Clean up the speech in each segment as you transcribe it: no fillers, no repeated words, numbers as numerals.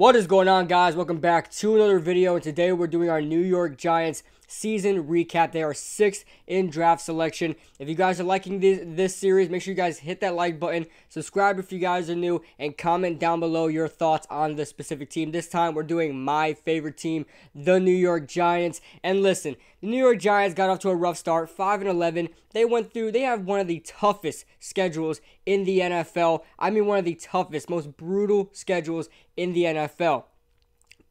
What is going on, guys? Welcome back to another video, and today we're doing our New York Giants season recap. They are 6th in draft selection. If you guys are liking this series, make sure you guys hit that like button, subscribe if you guys are new, and comment down below your thoughts on the specific team. This time we're doing my favorite team, the New York Giants. And listen, the New York Giants got off to a rough start, 5-11. They have one of the toughest schedules in the NFL. I mean, one of the toughest, most brutal schedules in the NFL.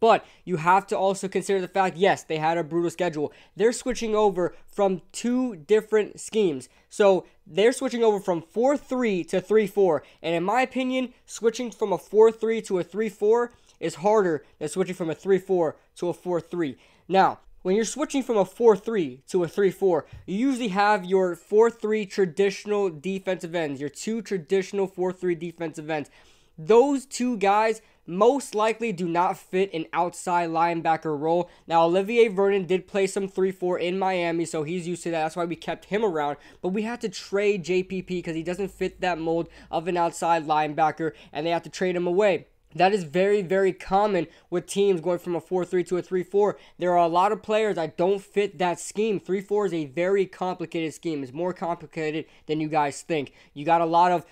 But you have to also consider the fact, yes, they had a brutal schedule. They're switching over from two different schemes. So they're switching over from 4-3 to 3-4. And in my opinion, switching from a 4-3 to a 3-4 is harder than switching from a 3-4 to a 4-3. Now, when you're switching from a 4-3 to a 3-4, you usually have your 4-3 traditional defensive ends, your two traditional 4-3 defensive ends. Those two guys most likely do not fit an outside linebacker role. Now, Olivier Vernon did play some 3-4 in Miami, so he's used to that. That's why we kept him around. But we had to trade JPP because he doesn't fit that mold of an outside linebacker, and they have to trade him away. That is very, very common with teams going from a 4-3 to a 3-4. There are a lot of players that don't fit that scheme. 3-4 is a very complicated scheme. It's more complicated than you guys think. You got a lot of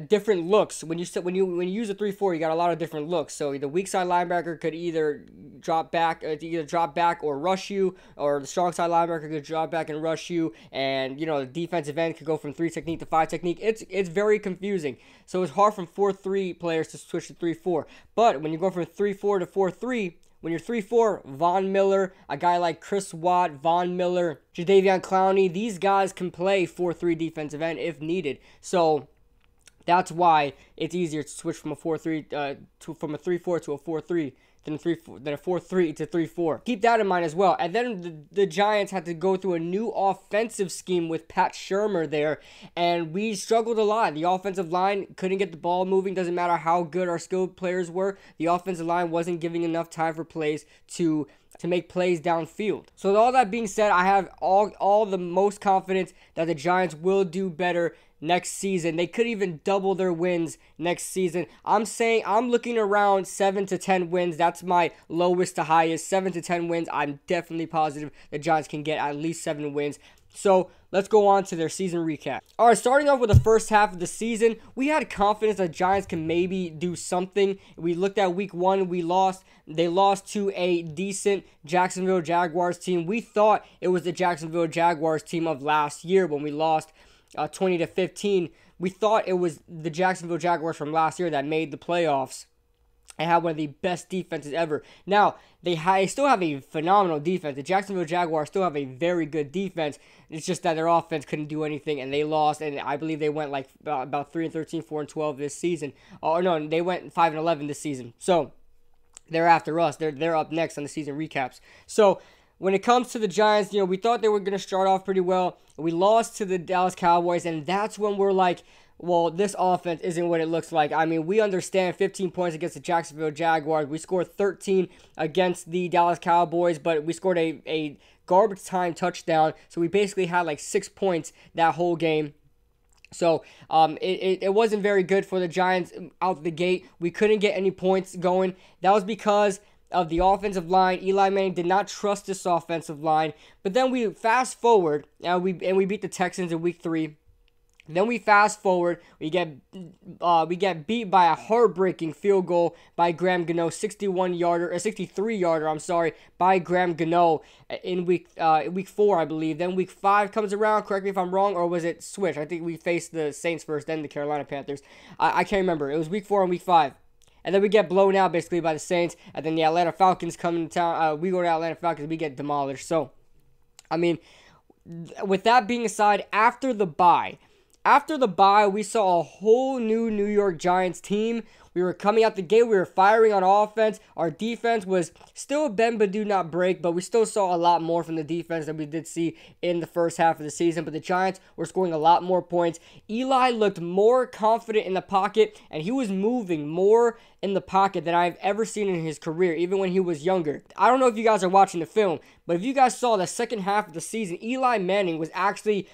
different looks. When you use a 3-4, you got a lot of different looks. So the weak side linebacker could either drop back or rush you, or the strong side linebacker could drop back and rush you, and the defensive end could go from 3 technique to 5 technique. It's very confusing. So it's hard from 4-3 players to switch to 3-4. But when you go from 3-4 to 4-3, when you're 3-4, Von Miller, a guy like Chris Watt, Von Miller, Jadeveon Clowney, these guys can play 4-3 defensive end if needed. So that's why it's easier to switch from a 4-3 from a 3-4 to a 4-3 than a 4-3 to 3-4. Keep that in mind as well. And then the Giants had to go through a new offensive scheme with Pat Shurmur there, and we struggled a lot. The offensive line couldn't get the ball moving. Doesn't matter how good our skilled players were. The offensive line wasn't giving enough time for plays to make plays downfield. So with all that being said, I have all the most confidence that the Giants will do better next season. They could even double their wins next season. I'm looking around 7 to 10 wins. That's my lowest to highest. 7 to 10 wins. I'm definitely positive the Giants can get at least 7 wins. So let's go on to their season recap. All right, starting off with the first half of the season, we had confidence that Giants can maybe do something. We looked at week 1, we lost. They lost to a decent Jacksonville Jaguars team. We thought it was the Jacksonville Jaguars team of last year when we lost 20-15. We thought it was the Jacksonville Jaguars from last year that made the playoffs and had one of the best defenses ever. Now, they still have a phenomenal defense. The Jacksonville Jaguars still have a very good defense. It's just that their offense couldn't do anything, and they lost. And I believe they went like about 3-13, 4-12 this season. Oh no, they went 5-11 this season. So they're after us. They're up next on the season recaps. So when it comes to the Giants, we thought they were going to start off pretty well. We lost to the Dallas Cowboys, and that's when we're like, well, this offense isn't what it looks like. I mean, we understand 15 points against the Jacksonville Jaguars. We scored 13 against the Dallas Cowboys, but we scored a garbage time touchdown. So we basically had like 6 points that whole game. So it wasn't very good for the Giants out the gate. We couldn't get any points going. That was because of the offensive line. Eli Manning did not trust this offensive line. But then we fast forward, and we beat the Texans in week 3. Then we fast forward, we get beat by a heartbreaking field goal by Graham Gano, 63-yarder, by Graham Gano in week 4, I believe. Then week 5 comes around, correct me if I'm wrong, or was it switch? I think we faced the Saints first, then the Carolina Panthers. I can't remember. It was week 4 and week 5. And then we get blown out basically by the Saints, and then the Atlanta Falcons come into town. We go to Atlanta Falcons, we get demolished. So, I mean, with that being aside, after the bye, we saw a whole new New York Giants team. We were coming out the gate. We were firing on offense. Our defense was still bend but do not break, but we still saw a lot more from the defense than we did see in the first half of the season. But the Giants were scoring a lot more points. Eli looked more confident in the pocket, and he was moving more in the pocket than I've ever seen in his career, even when he was younger. I don't know if you guys are watching the film, but if you guys saw the second half of the season, Eli Manning was actually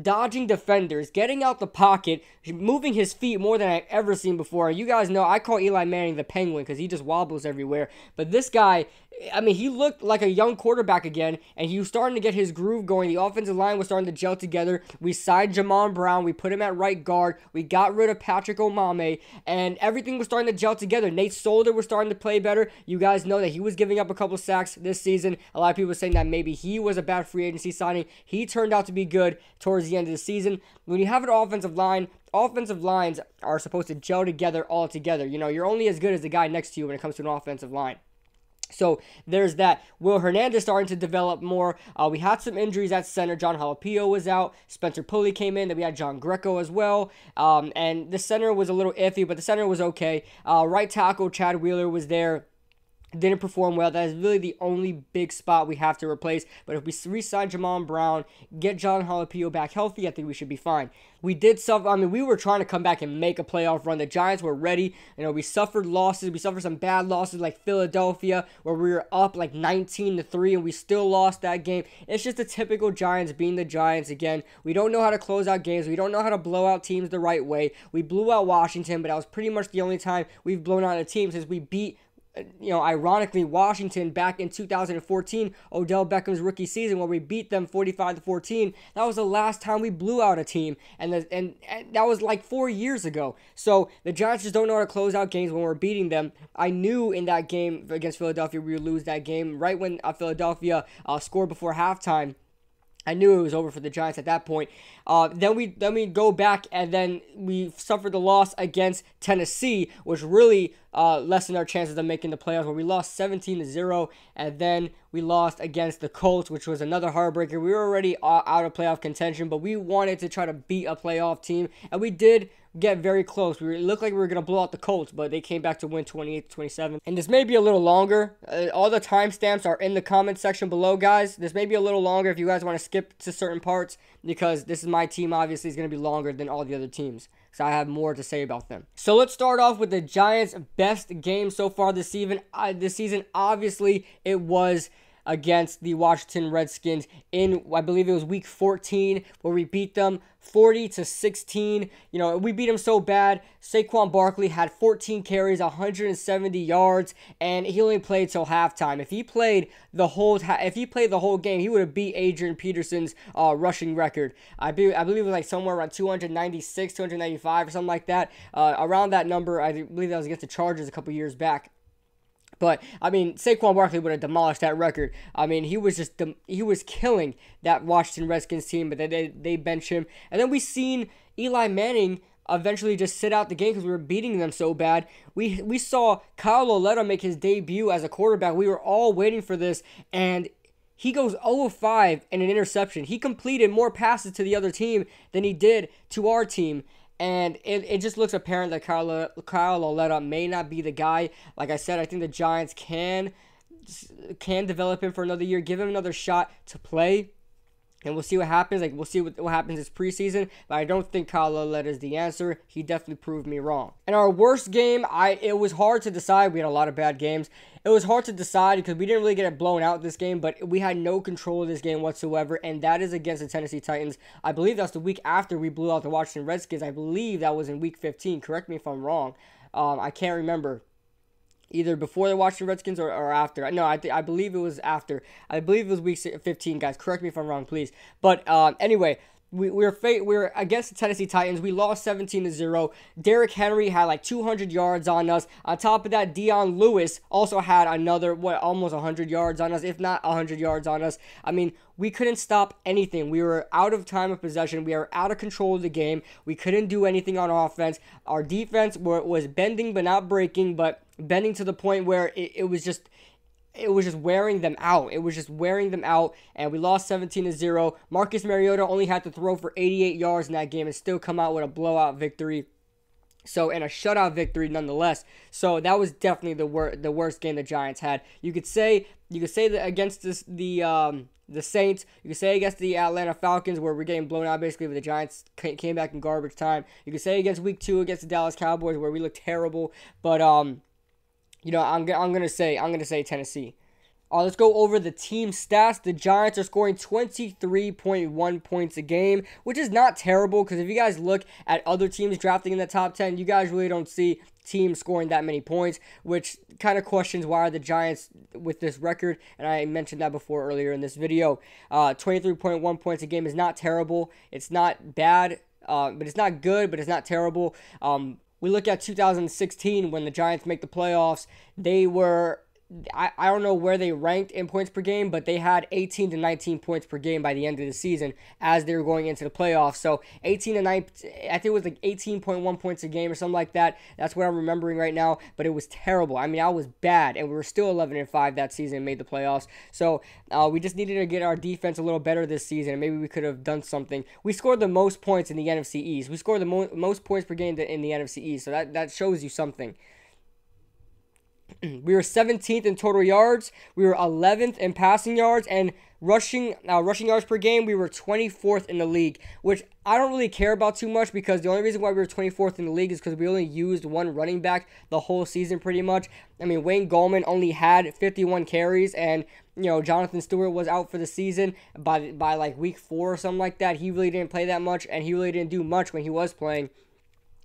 dodging defenders, getting out the pocket, moving his feet more than I've ever seen before. You guys know I call Eli Manning the penguin because he just wobbles everywhere. But this guy, I mean, he looked like a young quarterback again, and he was starting to get his groove going. The offensive line was starting to gel together. We signed Jamon Brown. We put him at right guard. We got rid of Patrick Omameh, and everything was starting to gel together. Nate Solder was starting to play better. You guys know that he was giving up a couple sacks this season. A lot of people were saying that maybe he was a bad free agency signing. He turned out to be good towards the end of the season. When you have an offensive line, offensive lines are supposed to gel together all together. You know, you're only as good as the guy next to you when it comes to an offensive line. So there's that. Will Hernandez starting to develop more. We had some injuries at center. John Jalapeno was out. Spencer Pulley came in. Then we had John Greco as well. And the center was a little iffy, but the center was okay. Right tackle Chad Wheeler was there. Didn't perform well. That is really the only big spot we have to replace. But if we re-sign Jamon Brown, get John Jalapeno back healthy, I think we should be fine. We did suffer. I mean, we were trying to come back and make a playoff run. The Giants were ready. You know, we suffered losses. We suffered some bad losses like Philadelphia, where we were up like 19-3, and we still lost that game. It's just the typical Giants being the Giants again. We don't know how to close out games. We don't know how to blow out teams the right way. We blew out Washington, but that was pretty much the only time we've blown out a team since we beat, you know, ironically, Washington back in 2014, Odell Beckham's rookie season, where we beat them 45-14. That was the last time we blew out a team, and that was like 4 years ago. So the Giants just don't know how to close out games when we're beating them. I knew in that game against Philadelphia we would lose that game right when Philadelphia scored before halftime. I knew it was over for the Giants at that point. Then we go back, and then we suffered the loss against Tennessee, which really lessened our chances of making the playoffs, where we lost 17-0, and then we lost against the Colts, which was another heartbreaker. We were already out of playoff contention, but we wanted to try to beat a playoff team, and we did get very close. It looked like we were going to blow out the Colts, but they came back to win 28-27. And this may be a little longer. All the timestamps are in the comment section below, guys. This may be a little longer if you guys want to skip to certain parts, because this is my team. Obviously, it's going to be longer than all the other teams, because I have more to say about them. So let's start off with the Giants' best game so far this season. Obviously, it was against the Washington Redskins in, I believe it was week 14, where we beat them 40-16. You know, we beat them so bad. Saquon Barkley had 14 carries, 170 yards, and he only played till halftime. If he played the whole game, he would have beat Adrian Peterson's rushing record. I believe it was like somewhere around 296, 295 or something like that. Around that number. I believe that was against the Chargers a couple years back. But, I mean, Saquon Barkley would have demolished that record. I mean, he was killing that Washington Redskins team, but they bench him. And then we seen Eli Manning eventually just sit out the game because we were beating them so bad. We saw Kyle Lauletta make his debut as a quarterback. We were all waiting for this, and he goes 0-5 in an interception. He completed more passes to the other team than he did to our team. And it just looks apparent that Kyle Lauletta may not be the guy. Like I said, I think the Giants can develop him for another year, give him another shot to play, and we'll see what happens. Like, we'll see what happens this preseason, but I don't think Kyle Lauletta is the answer. He definitely proved me wrong. And our worst game, it was hard to decide. We had a lot of bad games. It was hard to decide because we didn't really get it blown out this game, but we had no control of this game whatsoever, and that is against the Tennessee Titans. I believe that's the week after we blew out the Washington Redskins. I believe that was in week 15. Correct me if I'm wrong. I can't remember. Either before the Washington Redskins or after. No, I believe it was after. I believe it was week 15, guys. Correct me if I'm wrong, please. But anyway, we were against the Tennessee Titans. We lost 17-0. Derrick Henry had like 200 yards on us. On top of that, Dion Lewis also had another, almost 100 yards on us, if not 100 yards on us. I mean, we couldn't stop anything. We were out of time of possession. We were out of control of the game. We couldn't do anything on offense. Our defense was bending but not breaking, but bending to the point where it was just wearing them out. It was just wearing them out, and we lost 17-0. Marcus Mariota only had to throw for 88 yards in that game and still come out with a blowout victory. So, and a shutout victory nonetheless. So that was definitely the worst game the Giants had. You could say that against the Saints. You could say against the Atlanta Falcons, where we're getting blown out basically, but the Giants came back in garbage time. You could say against week 2 against the Dallas Cowboys, where we looked terrible. But you know, I'm gonna say Tennessee. Let's go over the team stats. The Giants are scoring 23.1 points a game, which is not terrible because if you guys look at other teams drafting in the top 10, you guys really don't see teams scoring that many points, which kind of questions why are the Giants with this record, and I mentioned that before earlier in this video. 23.1 points a game is not terrible. It's not bad, but it's not good, but it's not terrible. We look at 2016 when the Giants make the playoffs. They were... I don't know where they ranked in points per game, but they had 18 to 19 points per game by the end of the season as they were going into the playoffs. So 18 to 19, I think it was like 18.1 points a game or something like that. That's what I'm remembering right now, but it was terrible. I mean, I was bad, and we were still 11-5 that season and made the playoffs. So we just needed to get our defense a little better this season, and maybe we could have done something. We scored the most points in the NFC East. We scored the most points per game in the NFC East, so that shows you something. We were 17th in total yards. We were 11th in passing yards, and rushing yards per game, we were 24th in the league, which I don't really care about too much because the only reason why we were 24th in the league is because we only used one running back the whole season pretty much. I mean, Wayne Gallman only had 51 carries, and Jonathan Stewart was out for the season by like week 4 or something like that. He really didn't play that much, and he really didn't do much when he was playing.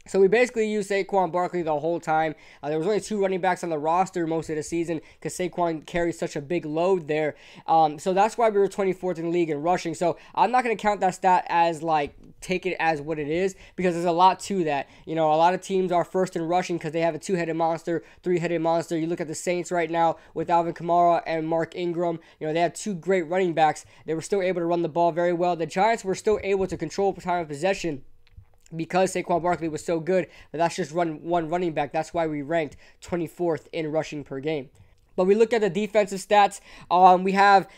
So we basically used Saquon Barkley the whole time. There was only 2 running backs on the roster most of the season because Saquon carries such a big load there. So that's why we were 24th in the league in rushing. So I'm not going to count that stat as like take it as what it is because there's a lot to that. A lot of teams are first in rushing because they have a 2-headed monster, 3-headed monster. You look at the Saints right now with Alvin Kamara and Mark Ingram. They had 2 great running backs. They were still able to run the ball very well. The Giants were still able to control time of possession because Saquon Barkley was so good, but that's just one running back. That's why we ranked 24th in rushing per game. But we look at the defensive stats. We have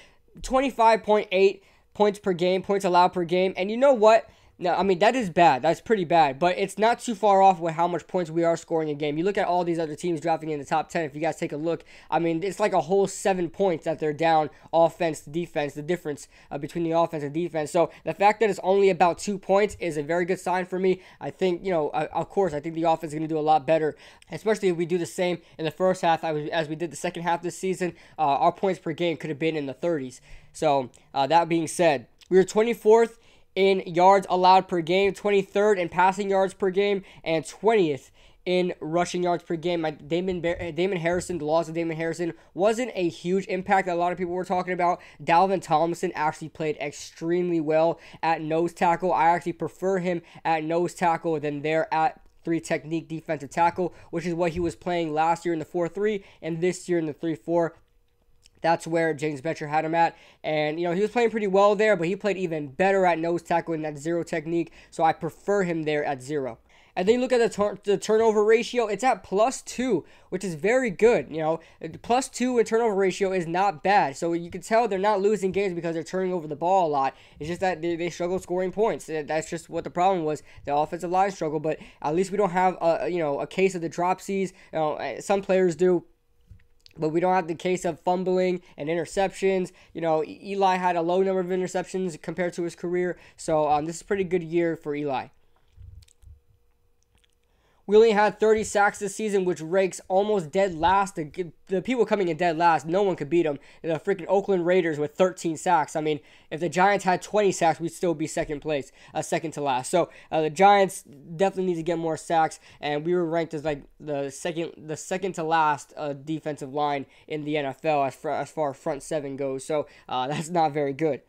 25.8 points per game, points allowed per game. And you know what? No, I mean, that is bad. That's pretty bad. But it's not too far off with how much points we are scoring a game. You look at all these other teams drafting in the top 10. If you guys take a look, I mean, it's like a whole 7 points that they're down offense to defense, the difference between the offense and defense. So the fact that it's only about 2 points is a very good sign for me. I think, of course, I think the offense is going to do a lot better, especially if we do the same in the first half as we did the second half this season. Our points per game could have been in the 30s. So that being said, we were 24th in yards allowed per game, 23rd in passing yards per game, and 20th in rushing yards per game. Damon Harrison, the loss of Damon Harrison wasn't a huge impact that a lot of people were talking about. Dalvin Tomlinson actually played extremely well at nose tackle. I actually prefer him at nose tackle than there at 3 technique defensive tackle, which is what he was playing last year in the 4-3 and this year in the 3-4. That's where James Bettcher had him at. And, he was playing pretty well there, but he played even better at nose tackle in that 0 technique. So I prefer him there at 0. And then you look at the turnover ratio. It's at +2, which is very good. +2 in turnover ratio is not bad. So you can tell they're not losing games because they're turning over the ball a lot. It's just that they struggle scoring points. That's just what the problem was. The offensive line struggle. But at least we don't have a case of the dropsies. Some players do. But we don't have the case of fumbling and interceptions. Eli had a low number of interceptions compared to his career. So this is a pretty good year for Eli. We only had 30 sacks this season, which ranks almost dead last. The people coming in dead last, no one could beat them. The freaking Oakland Raiders with 13 sacks. I mean, if the Giants had 20 sacks, we'd still be second to last. So the Giants definitely need to get more sacks, and we were ranked as like the second to last defensive line in the NFL as far as front 7 goes. So that's not very good.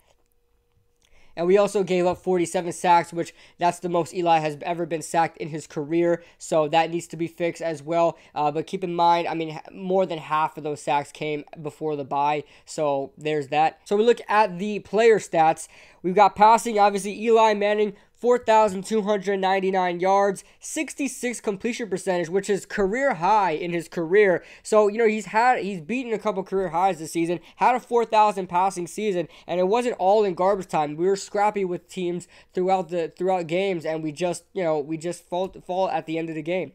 And we also gave up 47 sacks, which that's the most Eli has ever been sacked in his career. So that needs to be fixed as well. But keep in mind, I mean, more than half of those sacks came before the bye. So there's that. So we look at the player stats. We've got passing, obviously, Eli Manning, 4,299 yards, 66 completion percentage, which is career high in his career. So, he's beaten a couple career highs this season, had a 4,000 passing season, and it wasn't all in garbage time. We were scrappy with teams throughout games, and we just fall at the end of the game.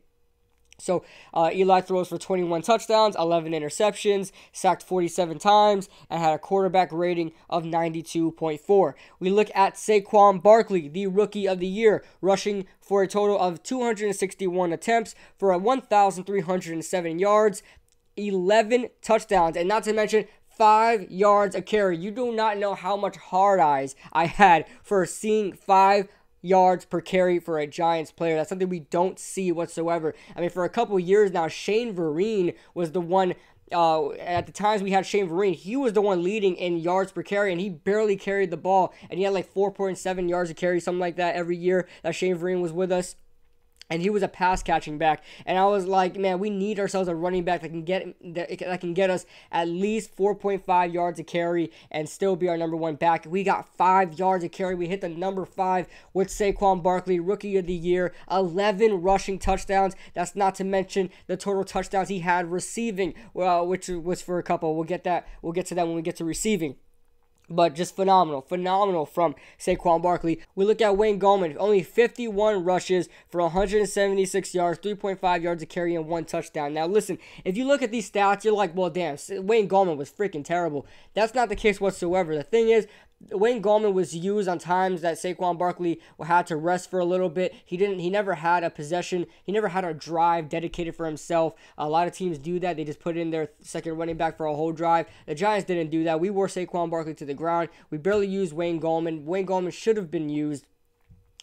So Eli throws for 21 touchdowns, 11 interceptions, sacked 47 times, and had a quarterback rating of 92.4. We look at Saquon Barkley, the Rookie of the Year, rushing for a total of 261 attempts for 1,307 yards, 11 touchdowns, and not to mention 5 yards a carry. You do not know how much hard eyes I had for seeing 5 yards per carry for a Giants player. That's something we don't see whatsoever. I mean, for a couple years now, Shane Vereen was the one. At the times we had Shane Vereen, he was the one leading in yards per carry, and he barely carried the ball, and he had like 4.7 yards a carry, something like that, every year that Shane Vereen was with us. And he was a pass catching back, and I was like, man, we need ourselves a running back that can get us at least 4.5 yards a carry and still be our number one back. We got 5 yards a carry. We hit the number 5 with Saquon Barkley, Rookie of the Year, 11 rushing touchdowns. That's not to mention the total touchdowns he had receiving, which was for a couple. We'll get to that when we get to receiving. But just phenomenal from Saquon Barkley. We look at Wayne Gallman, only 51 rushes for 176 yards, 3.5 yards a carry, and 1 touchdown. Now, listen, if you look at these stats, you're like, well, damn, Wayne Gallman was freaking terrible. That's not the case whatsoever. The thing is, Wayne Gallman was used on times that Saquon Barkley had to rest for a little bit. He never had a possession. He never had a drive dedicated for himself. A lot of teams do that. They just put in their second running back for a whole drive. The Giants didn't do that. We wore Saquon Barkley to the ground. We barely used Wayne Gallman. Wayne Gallman should have been used,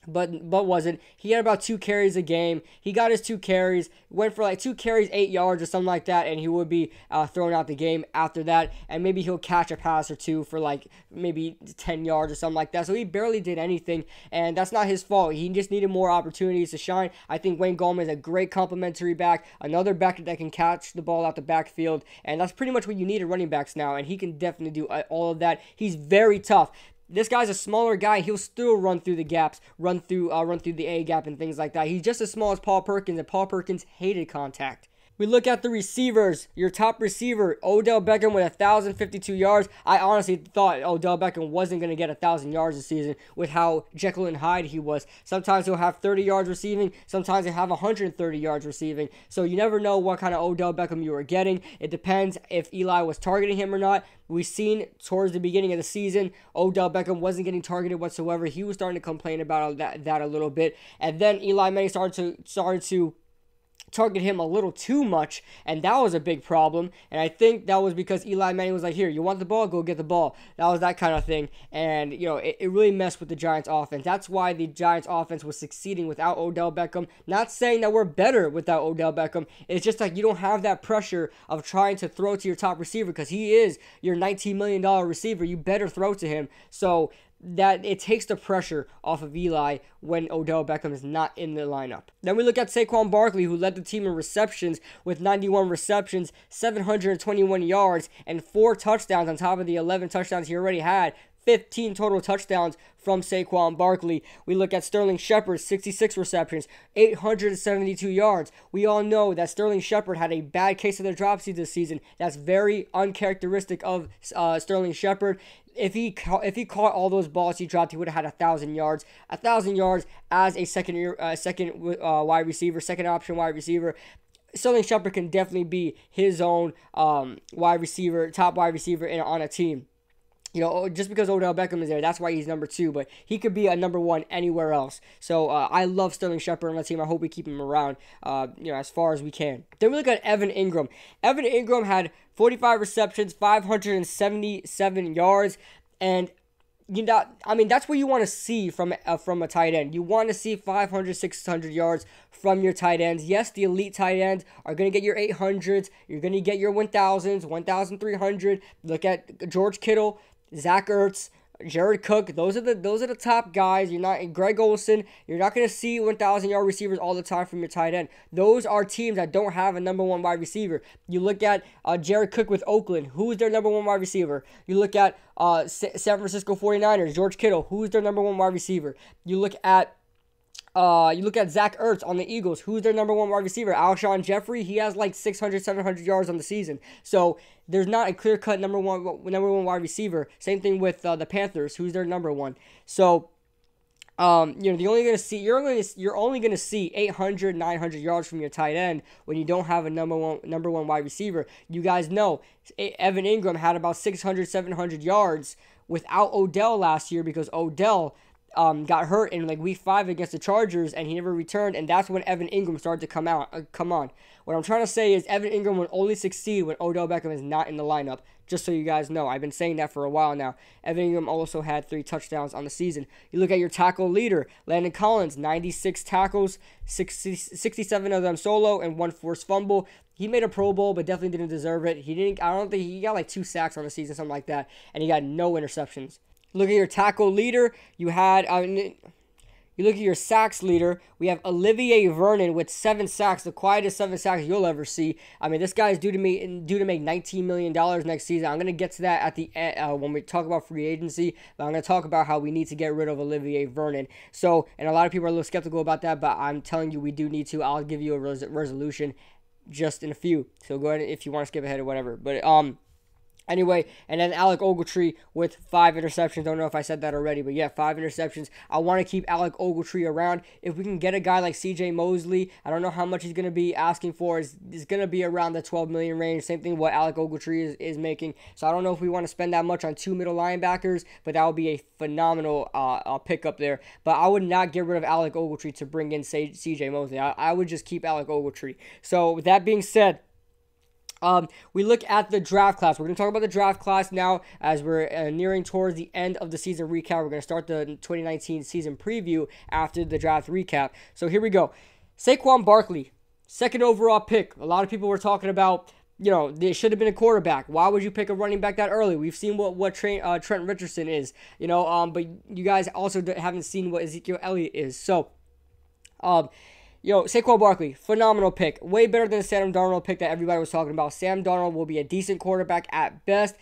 but wasn't. He had about 2 carries a game. He got his 2 carries, went for like 2 carries, 8 yards or something like that, and he would be thrown out the game after that, and maybe he'll catch a pass or 2 for like maybe 10 yards or something like that. So he barely did anything, and that's not his fault. He just needed more opportunities to shine. I think Wayne Gallman is a great complementary back, another back that can catch the ball out the backfield, and that's pretty much what you need in running backs now, and he can definitely do all of that. He's very tough. This guy's a smaller guy. He'll still run through the gaps, run through the A gap and things like that. He's just as small as Paul Perkins, and Paul Perkins hated contact. We look at the receivers. Your top receiver, Odell Beckham with 1,052 yards. I honestly thought Odell Beckham wasn't going to get 1,000 yards this season with how Jekyll and Hyde he was. Sometimes he'll have 30 yards receiving. Sometimes he'll have 130 yards receiving. So you never know what kind of Odell Beckham you are getting. It depends if Eli was targeting him or not. We've seen towards the beginning of the season, Odell Beckham wasn't getting targeted whatsoever. He was starting to complain about that a little bit. And then Eli Manning started to target him a little too much, and that was a big problem. And I think that was because Eli Manning was like, here, you want the ball, go get the ball. That was that kind of thing, and it really messed with the Giants offense. That's why the Giants offense was succeeding without Odell Beckham. Not saying that we're better without Odell Beckham. It's just like you don't have that pressure of trying to throw to your top receiver, because he is your $19 million receiver. You better throw to him. So that it takes the pressure off of Eli when Odell Beckham is not in the lineup. Then we look at Saquon Barkley, who led the team in receptions with 91 receptions, 721 yards, and 4 touchdowns on top of the 11 touchdowns he already had. 15 total touchdowns from Saquon Barkley. We look at Sterling Shepard, 66 receptions, 872 yards. We all know that Sterling Shepard had a bad case of the dropsy this season. That's very uncharacteristic of Sterling Shepard. If he caught all those balls he dropped, he would have had 1,000 yards. 1,000 yards as a second wide receiver, second option wide receiver. Sterling Shepard can definitely be his own wide receiver, top wide receiver on a team. Just because Odell Beckham is there, that's why he's number 2, but he could be a number 1 anywhere else. So I love Sterling Shepard on the team. I hope we keep him around, as far as we can. Then we look at Evan Ingram. Evan Ingram had 45 receptions, 577 yards, and that's what you want to see from a tight end. You want to see 500, 600 yards from your tight ends. Yes, the elite tight ends are going to get your 800s. You're going to get your 1,000s, 1,300. Look at George Kittle, Zach Ertz, Jared Cook. Those are the top guys. Greg Olsen. You're not going to see 1,000-yard receivers all the time from your tight end. Those are teams that don't have a number 1 wide receiver. You look at Jared Cook with Oakland. Who's their number 1 wide receiver? You look at San Francisco 49ers, George Kittle. Who's their number 1 wide receiver? You look at Zach Ertz on the Eagles. Who's their number 1 wide receiver? Alshon Jeffrey. He has like 600, 700 yards on the season. So there's not a clear-cut number one wide receiver. Same thing with the Panthers. Who's their number 1? So you're only gonna see 800, 900 yards from your tight end when you don't have a number one wide receiver. You guys know Evan Ingram had about 600, 700 yards without Odell last year, because Odell got hurt in like week 5 against the Chargers, and he never returned, and that's when Evan Ingram started to come on. What I'm trying to say is Evan Ingram will only succeed when Odell Beckham is not in the lineup, just so you guys know. I've been saying that for a while now. Evan Ingram also had 3 touchdowns on the season. You look at your tackle leader, Landon Collins, 96 tackles, 67 of them solo, and 1 forced fumble. He made a Pro Bowl, but definitely didn't deserve it. I don't think he got like 2 sacks on the season, something like that, and he got no interceptions. Look at your tackle leader. You look at your sacks leader. We have Olivier Vernon with 7 sacks, the quietest 7 sacks you'll ever see. I mean, this guy is due to make $19 million next season. I'm gonna get to that at the end when we talk about free agency. But I'm gonna talk about how we need to get rid of Olivier Vernon. So, and a lot of people are a little skeptical about that, but I'm telling you, we do need to. I'll give you a resolution just in a few. So go ahead if you want to skip ahead or whatever. But anyway, and then Alec Ogletree with 5 interceptions. Don't know if I said that already, but yeah, 5 interceptions. I want to keep Alec Ogletree around. If we can get a guy like CJ Mosley, I don't know how much he's going to be asking for. It's going to be around the $12 million range. Same thing what Alec Ogletree is making. So I don't know if we want to spend that much on 2 middle linebackers, but that would be a phenomenal pickup there. But I would not get rid of Alec Ogletree to bring in CJ Mosley. I would just keep Alec Ogletree. So with that being said, we look at the draft class. We're going to talk about the draft class now as we're nearing towards the end of the season recap. We're going to start the 2019 season preview after the draft recap. So here we go. Saquon Barkley, 2nd overall pick. A lot of people were talking about, you know, there should have been a quarterback. Why would you pick a running back that early? We've seen what Trent Richardson is, you know, but you guys also haven't seen what Ezekiel Elliott is. So, Saquon Barkley, phenomenal pick. Way better than the Sam Darnold pick that everybody was talking about. Sam Darnold will be a decent quarterback at best.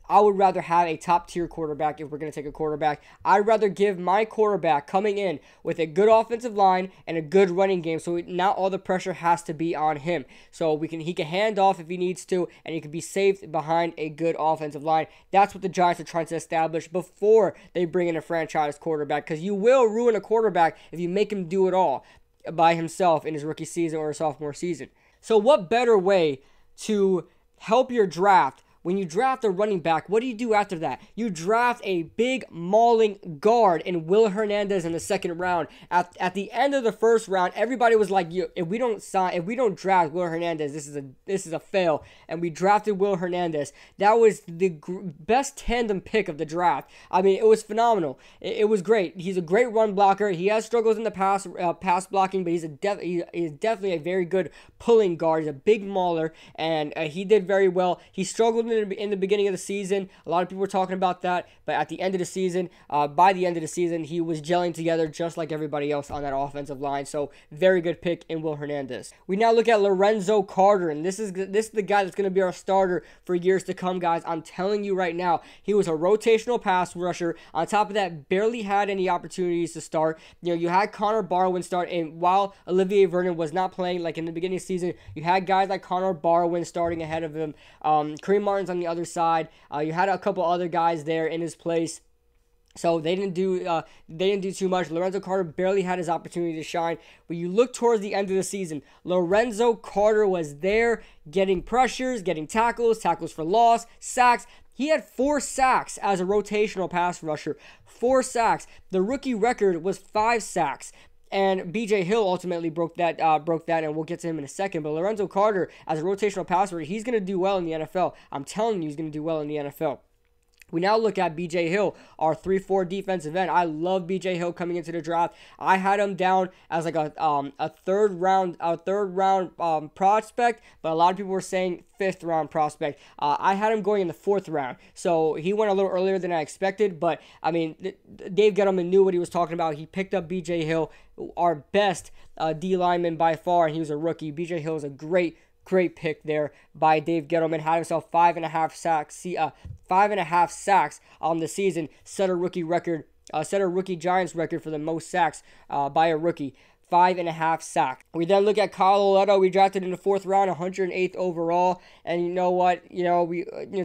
I would rather have a top-tier quarterback if we're going to take a quarterback. I'd rather give my quarterback coming in with a good offensive line and a good running game, so not all the pressure has to be on him. So he can hand off if he needs to, and he can be safe behind a good offensive line. That's what the Giants are trying to establish before they bring in a franchise quarterback, because you will ruin a quarterback if you make him do it all by himself in his rookie season or sophomore season. So what better way to help your draft? When you draft a running back, what do you do after that? You draft a big mauling guard in Will Hernandez in the 2nd round. At the end of the 1st round, everybody was like, if we don't draft Will Hernandez, this is a fail. And we drafted Will Hernandez. That was the best tandem pick of the draft. I mean, it was phenomenal. It was great. He's a great run blocker. He has struggles in the pass blocking, but he's definitely a very good pulling guard. He's a big mauler, and he did very well. He struggled in the beginning of the season. A lot of people were talking about that, but at the end of the season, by the end of the season, he was gelling together just like everybody else on that offensive line. So very good pick in Will Hernandez. We now look at Lorenzo Carter, and this is the guy that's going to be our starter for years to come, guys. I'm telling you right now, he was a rotational pass rusher. On top of that, barely had any opportunities to start. You know, you had Connor Barwin start, and while Olivier Vernon was not playing like in the beginning of the season, you had guys like Connor Barwin starting ahead of him. Kareem Martin's on the other side. You had a couple other guys there in his place. So they didn't do too much. Lorenzo Carter barely had his opportunity to shine. But you look towards the end of the season, Lorenzo Carter was there getting pressures, getting tackles for loss, sacks. He had 4 sacks as a rotational pass rusher. 4 sacks. The rookie record was 5 sacks. And B.J. Hill ultimately broke that, and we'll get to him in a second. But Lorenzo Carter, as a rotational passer, he's going to do well in the NFL. I'm telling you, he's going to do well in the NFL. We now look at B.J. Hill, our 3-4 defensive end. I love B.J. Hill coming into the draft. I had him down as like a third round prospect, but a lot of people were saying 5th round prospect. I had him going in the 4th round, so he went a little earlier than I expected. But I mean, Dave Gettleman knew what he was talking about. He picked up B.J. Hill, our best D lineman by far, and he was a rookie. B.J. Hill is a great pick there by Dave Gettleman. Had himself 5.5 sacks on the season. Set a rookie Giants record for the most sacks by a rookie. 5.5 sacks. We then look at Kyle Lauletta. We drafted in the 4th round, 108th overall. And you know what?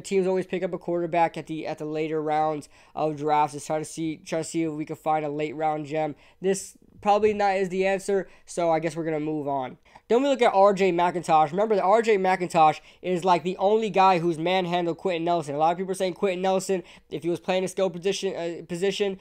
Teams always pick up a quarterback at the later rounds of drafts to try to see if we can find a late round gem. This probably not is the answer, so I guess we're gonna move on. Then we look at RJ McIntosh. Remember that RJ McIntosh is like the only guy who's manhandled Quentin Nelson. A lot of people are saying Quentin Nelson, if he was playing a skill position,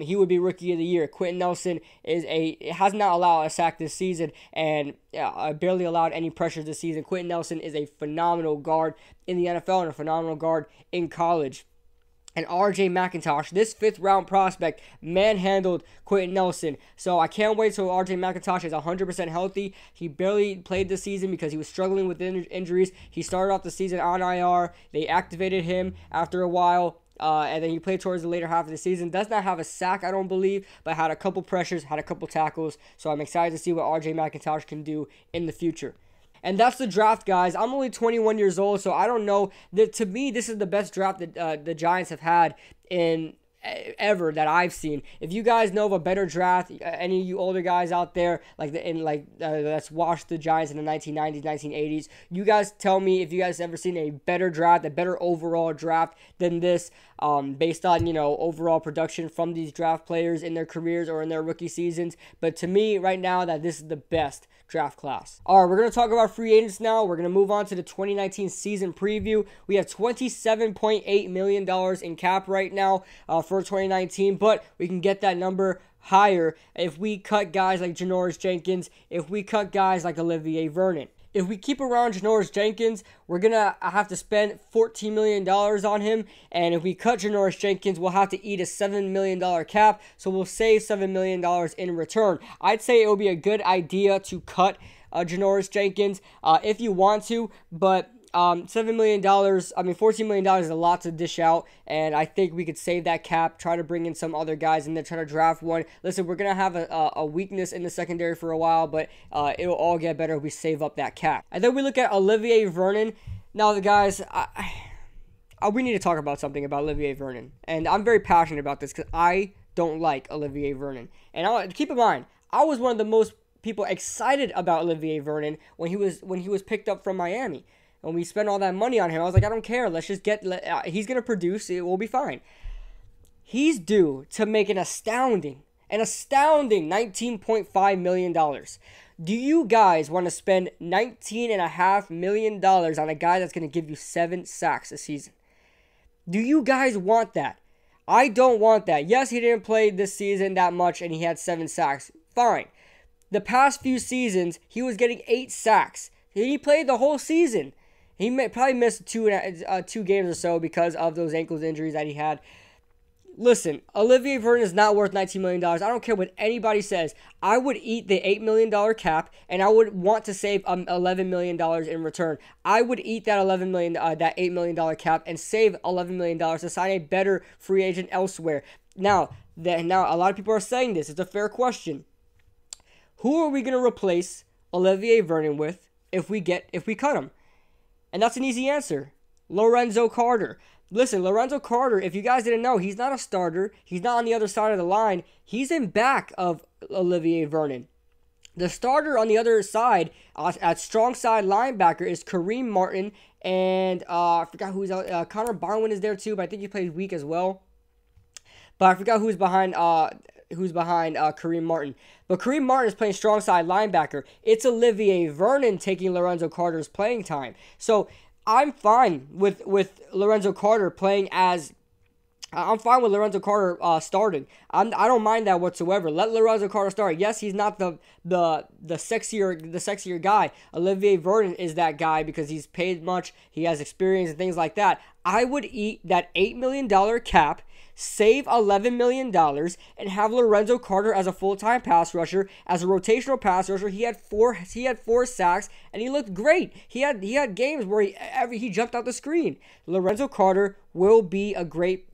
he would be Rookie of the Year. Quentin Nelson has not allowed a sack this season and barely allowed any pressure this season. Quentin Nelson is a phenomenal guard in the NFL and a phenomenal guard in college. And RJ McIntosh, this 5th round prospect, manhandled Quentin Nelson. So I can't wait till RJ McIntosh is 100% healthy. He barely played this season because he was struggling with injuries. He started off the season on IR. They activated him after a while. And then he played towards the later half of the season. Does not have a sack, I don't believe, but had a couple pressures, had a couple tackles. So I'm excited to see what RJ McIntosh can do in the future. And that's the draft, guys. I'm only 21 years old, so I don't know. To me, this is the best draft that the Giants have had in ever that I've seen. If you guys know of a better draft, any of you older guys out there that's watched the Giants in the 1990s, 1980s, you guys tell me if you guys ever seen a better draft, a better overall draft than this, based on, overall production from these draft players in their careers or in their rookie seasons. But to me, right now, that this is the best draft class. All right, we're going to talk about free agents now. We're going to move on to the 2019 season preview. We have $27.8 million in cap right now for 2019, but we can get that number higher if we cut guys like Janoris Jenkins, if we cut guys like Olivier Vernon. If we keep around Janoris Jenkins, we're going to have to spend $14 million on him. And if we cut Janoris Jenkins, we'll have to eat a $7 million cap. So we'll save $7 million in return. I'd say it would be a good idea to cut Janoris Jenkins if you want to. But $14 million is a lot to dish out, and I think we could save that cap, try to bring in some other guys, and then try to draft one. Listen, we're going to have a weakness in the secondary for a while, but it'll all get better if we save up that cap. And then we look at Olivier Vernon. Now, the guys, we need to talk about something about Olivier Vernon, and I'm very passionate about this because I don't like Olivier Vernon. And keep in mind, I was one of the most people excited about Olivier Vernon when he was picked up from Miami. When we spent all that money on him, I was like, I don't care. Let's just he's going to produce. It will be fine. He's due to make an astounding $19.5 million. Do you guys want to spend $19.5 million on a guy that's going to give you 7 sacks a season? Do you guys want that? I don't want that. Yes, he didn't play this season that much, and he had 7 sacks. Fine. The past few seasons, he was getting 8 sacks. He played the whole season. He probably missed 2 games or so because of those ankles injuries that he had. Listen, Olivier Vernon is not worth $19 million. I don't care what anybody says. I would eat the $8 million cap, and I would want to save $11 million in return. I would eat that $8 million cap and save $11 million to sign a better free agent elsewhere. Now, a lot of people are saying this. It's a fair question. Who are we going to replace Olivier Vernon with if we cut him? And that's an easy answer. Lorenzo Carter. Listen, Lorenzo Carter, if you guys didn't know, he's not a starter. He's not on the other side of the line. He's in back of Olivier Vernon. The starter on the other side, at strong side linebacker, is Kareem Martin. And I forgot who's out. Connor Barwin is there too, but I think he plays weak as well. But I forgot who's behind Kareem Martin. But Kareem Martin is playing strong side linebacker. It's Olivier Vernon taking Lorenzo Carter's playing time. So I'm fine with Lorenzo Carter playing as... I'm fine with Lorenzo Carter starting. I don't mind that whatsoever. Let Lorenzo Carter start. Yes, he's not the sexier guy. Olivier Vernon is that guy because he's paid much. He has experience and things like that. I would eat that $8 million cap, save $11 million, and have Lorenzo Carter as a full-time pass rusher, as a rotational pass rusher. He had four sacks, and he looked great. He had games where he jumped out the screen. Lorenzo Carter will be a great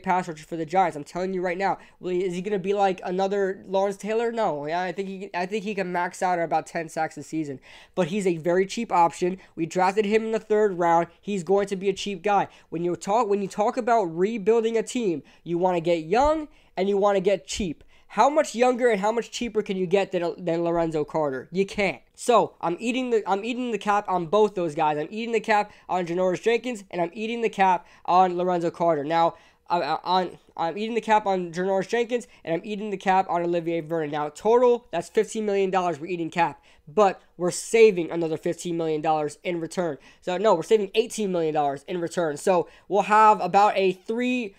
pass rusher for the Giants. I'm telling you right now. Is he going to be like another Lawrence Taylor? No. Yeah, I think he can max out at about 10 sacks a season. But he's a very cheap option. We drafted him in the 3rd round. He's going to be a cheap guy. When you talk about rebuilding a team, you want to get young and you want to get cheap. How much younger and how much cheaper can you get than Lorenzo Carter? You can't. So I'm eating the cap on both those guys. I'm eating the cap on Janoris Jenkins, and I'm eating the cap on Lorenzo Carter. Now, I'm eating the cap on Janoris Jenkins, and I'm eating the cap on Olivier Vernon. Now, total, that's $15 million we're eating cap. but we're saving another $15 million in return. So no, we're saving $18 million in return. So we'll have about a $3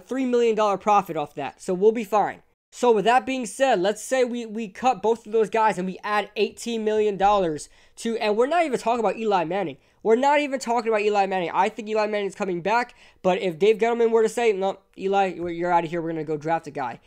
million profit off that. So we'll be fine. So with that being said, let's say we cut both of those guys and we add $18 million to, and we're not even talking about Eli Manning. We're not even talking about Eli Manning. I think Eli Manning is coming back, but if Dave Gettleman were to say, no, Eli, you're out of here, we're going to go draft a guy,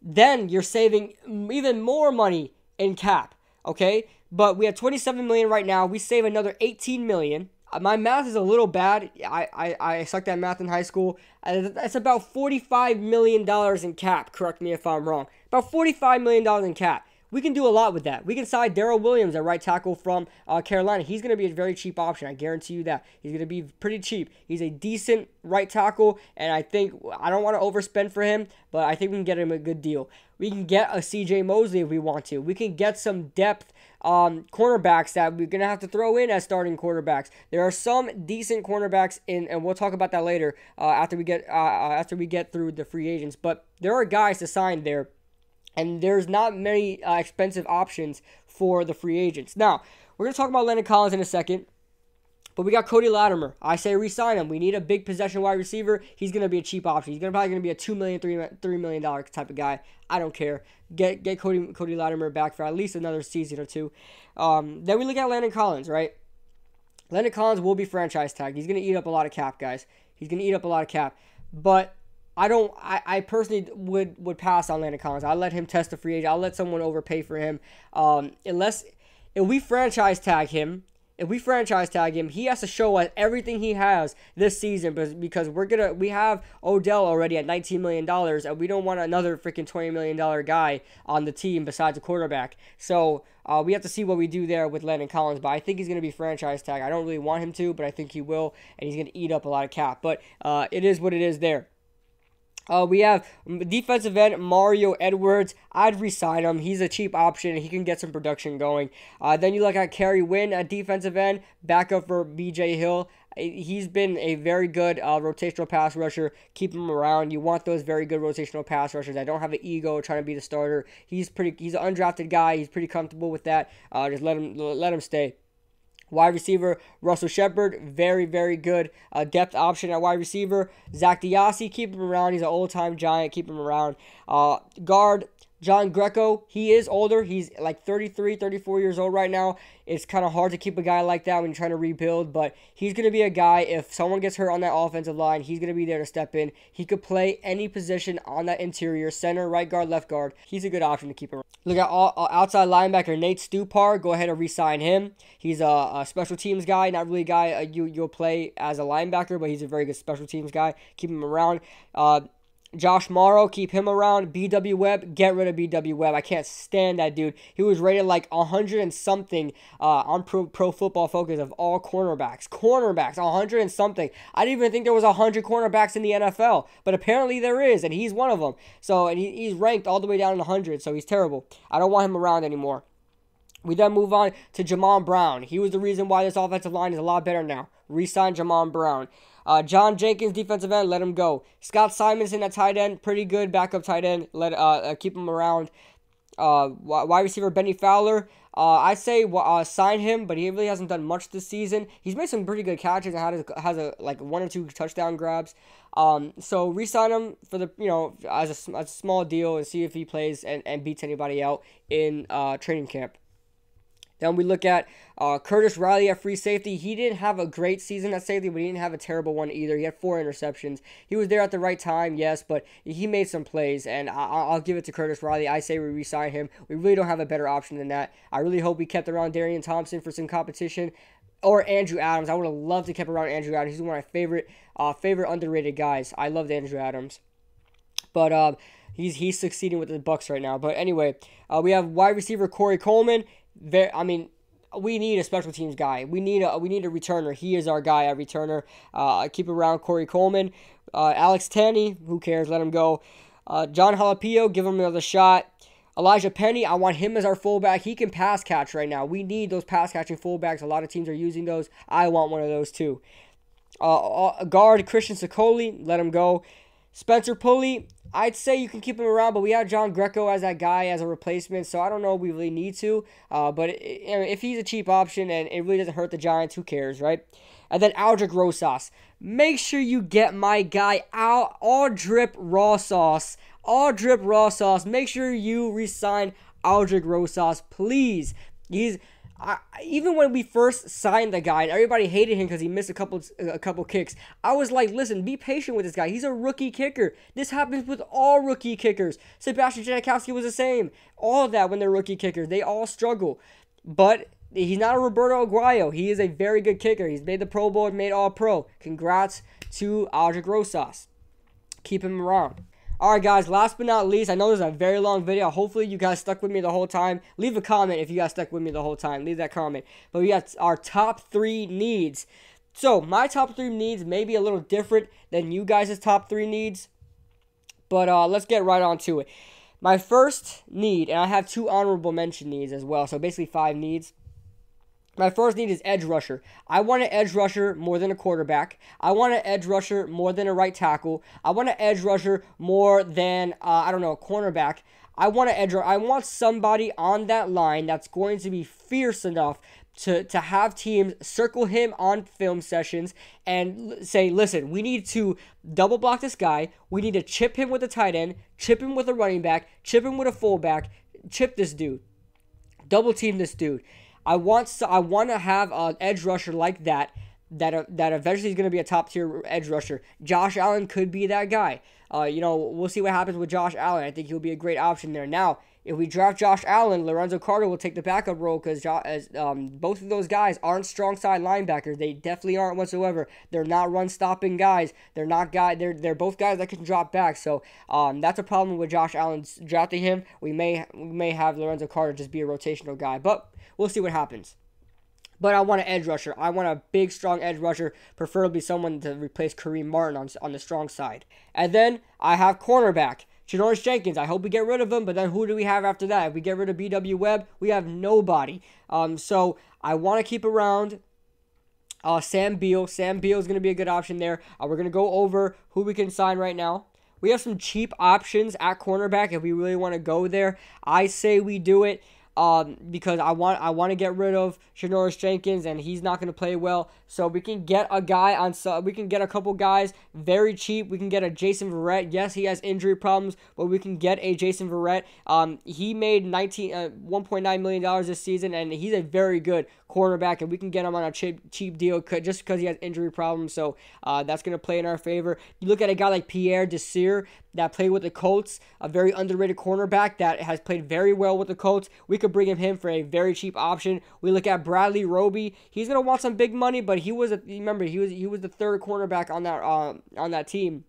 then you're saving even more money in cap, okay? But we have $27 million right now. We save another $18 million. My math is a little bad. I sucked at math in high school. It's about $45 million in cap. Correct me if I'm wrong. About $45 million in cap. We can do a lot with that. We can sign Darrell Williams, a right tackle from Carolina. He's going to be a very cheap option. I guarantee you that. He's going to be pretty cheap. He's a decent right tackle, and I don't want to overspend for him, but I think we can get him a good deal. We can get a CJ Mosley if we want to. We can get some depth cornerbacks that we're going to have to throw in as starting quarterbacks. There are some decent cornerbacks in, and we'll talk about that later after we get through the free agents. But there are guys to sign there, and there's not many expensive options for the free agents. Now, we're going to talk about Landon Collins in a second, but we got Cody Latimer. I say re-sign him. We need a big possession wide receiver. He's going to be a cheap option. He's probably going to be a $2 million, $3 million type of guy. I don't care. Get Cody Latimer back for at least another season or two. Then we look at Landon Collins, right? Landon Collins will be franchise tagged. He's going to eat up a lot of cap, guys. He's going to eat up a lot of cap. But I personally would pass on Landon Collins. I'll let him test the free agent. I'll let someone overpay for him. If we franchise tag him, he has to show us everything he has this season, because we have Odell already at $19 million, and we don't want another freaking $20 million guy on the team besides a quarterback. So we have to see what we do there with Landon Collins, but I think he's going to be franchise tag. I don't really want him to, but I think he will, and he's going to eat up a lot of cap. But it is what it is there. We have defensive end Mario Edwards. I'd re-sign him. He's a cheap option, and he can get some production going. Then you look at Kerry Wynn at defensive end, backup for BJ Hill. He's been a very good rotational pass rusher. Keep him around. You want those very good rotational pass rushers that don't have an ego trying to be the starter. He's an undrafted guy. He's pretty comfortable with that. Just let him stay. Wide receiver, Russell Shepard, very, very good depth option at wide receiver. Zach Diassi, keep him around. He's an old-time Giant. Keep him around. Guard, John Greco, he is older. He's like 33, 34 years old right now. It's kind of hard to keep a guy like that when you're trying to rebuild, but he's going to be a guy, if someone gets hurt on that offensive line, he's going to be there to step in. He could play any position on that interior, center, right guard, left guard. He's a good option to keep around. Look at outside linebacker Nate Stupar. Go ahead and re-sign him. He's a special teams guy, not really a guy you'll play as a linebacker, but he's a very good special teams guy. Keep him around. Josh Morrow, keep him around. B.W. Webb, get rid of B.W. Webb. I can't stand that dude. He was rated like 100 and something on Pro Football Focus of all cornerbacks. 100 and something. I didn't even think there was 100 cornerbacks in the NFL, but apparently there is, and he's one of them. So, and he's ranked all the way down in the 100, so he's terrible. I don't want him around anymore. We then move on to Jamon Brown. He was the reason why this offensive line is a lot better now. Re-sign Jamon Brown. John Jenkins, defensive end, let him go. Scott Simonson at tight end, pretty good backup tight end. Keep him around. Wide receiver Benny Fowler, I say sign him, but he really hasn't done much this season. He's made some pretty good catches and has like 1 or 2 touchdown grabs. So re-sign him for the as a small deal and see if he plays and beats anybody out in training camp. Then we look at Curtis Riley at free safety. He didn't have a great season at safety, but he didn't have a terrible one either. He had 4 interceptions. He was there at the right time, yes, but he made some plays, and I'll give it to Curtis Riley. I say we re-sign him. We really don't have a better option than that. I really hope we kept around Darian Thompson for some competition, or Andrew Adams. I would have loved to keep around Andrew Adams. He's one of my favorite underrated guys. I loved Andrew Adams, but he's succeeding with the Bucs right now. But anyway, we have wide receiver Corey Coleman. We need a special teams guy. We need a returner. He is our guy, a returner. Keep around Corey Coleman. Alex Tanney, who cares? Let him go. John Jalapeno, give him another shot. Elijah Penny, I want him as our fullback. He can pass catch right now. We need those pass catching fullbacks. A lot of teams are using those. I want one of those too. Guard Christian Sicoli, let him go. Spencer Pulley, I'd say you can keep him around, but we have John Greco as that guy as a replacement, so I don't know if we really need to. But if he's a cheap option and it really doesn't hurt the Giants, who cares, right? And then Aldrick Rosas. Make sure you get my guy all drip raw sauce. All drip raw sauce. Make sure you re-sign Aldrick Rosas, please. Even when we first signed the guy, and everybody hated him because he missed a couple kicks, I was like, listen, be patient with this guy. He's a rookie kicker. This happens with all rookie kickers. Sebastian Janikowski was the same. All of that when they're rookie kickers. They all struggle. But he's not a Roberto Aguayo. He is a very good kicker. He's made the Pro Bowl and made All-Pro. Congrats to Aldrick Rosas. Keep him around. Alright guys, last but not least, I know this is a very long video. Hopefully you guys stuck with me the whole time. Leave a comment if you guys stuck with me the whole time. Leave that comment. But we got our top 3 needs. So, my top 3 needs may be a little different than you guys' top 3 needs. But let's get right on to it. My first need, and I have 2 honorable mention needs as well. So basically 5 needs. My first need is edge rusher. I want an edge rusher more than a quarterback. I want an edge rusher more than a right tackle. I want an edge rusher more than, a cornerback. I want somebody on that line that's going to be fierce enough to have teams circle him on film sessions and say, listen, we need to double block this guy. We need to chip him with a tight end, chip him with a running back, chip him with a fullback, chip this dude, double team this dude. I want to have an edge rusher like that eventually is going to be a top tier edge rusher. Josh Allen could be that guy. We'll see what happens with Josh Allen. I think he'll be a great option there. Now, if we draft Josh Allen, Lorenzo Carter will take the backup role because both of those guys aren't strong side linebackers. They definitely aren't whatsoever. They're not run stopping guys. They're both guys that can drop back. So that's a problem with Josh Allen drafting him. We may have Lorenzo Carter just be a rotational guy, but we'll see what happens. But I want an edge rusher. I want a big, strong edge rusher, preferably someone to replace Kareem Martin on the strong side. And then I have cornerback. Janoris Jenkins, I hope we get rid of him, but then who do we have after that? If we get rid of B.W. Webb, we have nobody. So I want to keep around Sam Beal. Sam Beal is going to be a good option there. We're going to go over who we can sign right now. We have some cheap options at cornerback if we really want to go there. I say we do it. Because I want to get rid of Janoris Jenkins, and he's not going to play well. So we can get a guy we can get a couple guys very cheap. We can get a Jason Verrett. Yes, he has injury problems, but we can get a Jason Verrett. He made $1.9 million this season, and he's a very good cornerback, and we can get him on a cheap deal just because he has injury problems. So that's going to play in our favor. You look at a guy like Pierre Desir that played with the Colts, a very underrated cornerback that has played very well with the Colts. We could bring him for a very cheap option. We look at Bradley Roby. He's gonna want some big money, but he was the third cornerback on that team.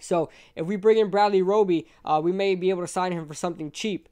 So if we bring in Bradley Roby, we may be able to sign him for something cheap.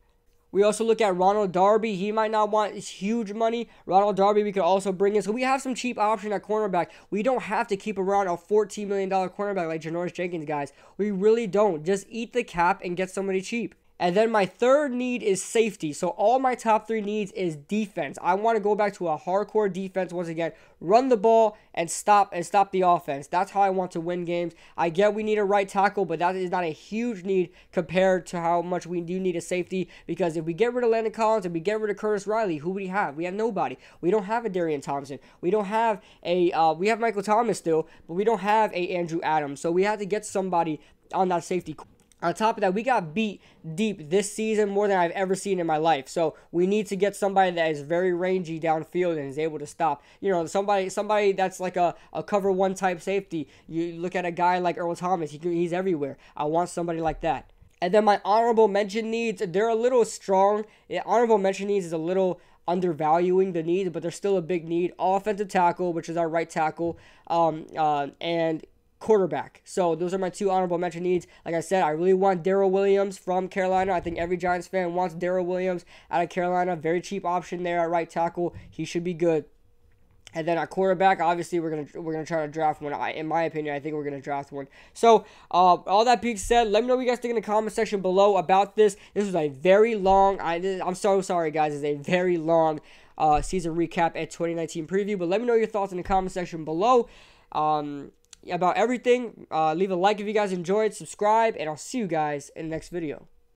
We also look at Ronald Darby. He might not want huge money. Ronald Darby we could also bring in. So we have some cheap option at cornerback. We don't have to keep around a $14 million cornerback like Janoris Jenkins, guys. We really don't. Just eat the cap and get somebody cheap. And then my third need is safety. So all my top 3 needs is defense. I want to go back to a hardcore defense once again. Run the ball and stop the offense. That's how I want to win games. I get we need a right tackle, but that is not a huge need compared to how much we do need a safety. Because if we get rid of Landon Collins and we get rid of Curtis Riley, who would we have? We have nobody. We don't have a Darian Thompson. We don't have we have Michael Thomas still, but we don't have a Andrew Adams. So we have to get somebody on that safety. On top of that, we got beat deep this season more than I've ever seen in my life. So we need to get somebody that is very rangy downfield and is able to stop. Somebody that's like a cover 1 type safety. You look at a guy like Earl Thomas. He's everywhere. I want somebody like that. And then my honorable mention needs, they're a little strong. Honorable mention needs is a little undervaluing the needs, but they're still a big need. Offensive tackle, which is our right tackle, and quarterback. So those are my 2 honorable mention needs. Like I said, I really want Darrell Williams from Carolina. I think every Giants fan wants Darrell Williams out of Carolina. Very cheap option there at right tackle. He should be good. And then at quarterback, obviously we're gonna try to draft one. In my opinion, I think we're gonna draft one. So all that being said, let me know what you guys think in the comment section below about this. This was a very long. I'm so sorry, guys. It's a very long season recap at 2019 preview. But let me know your thoughts in the comment section below. about everything. Leave a like if you guys enjoyed, subscribe, and I'll see you guys in the next video.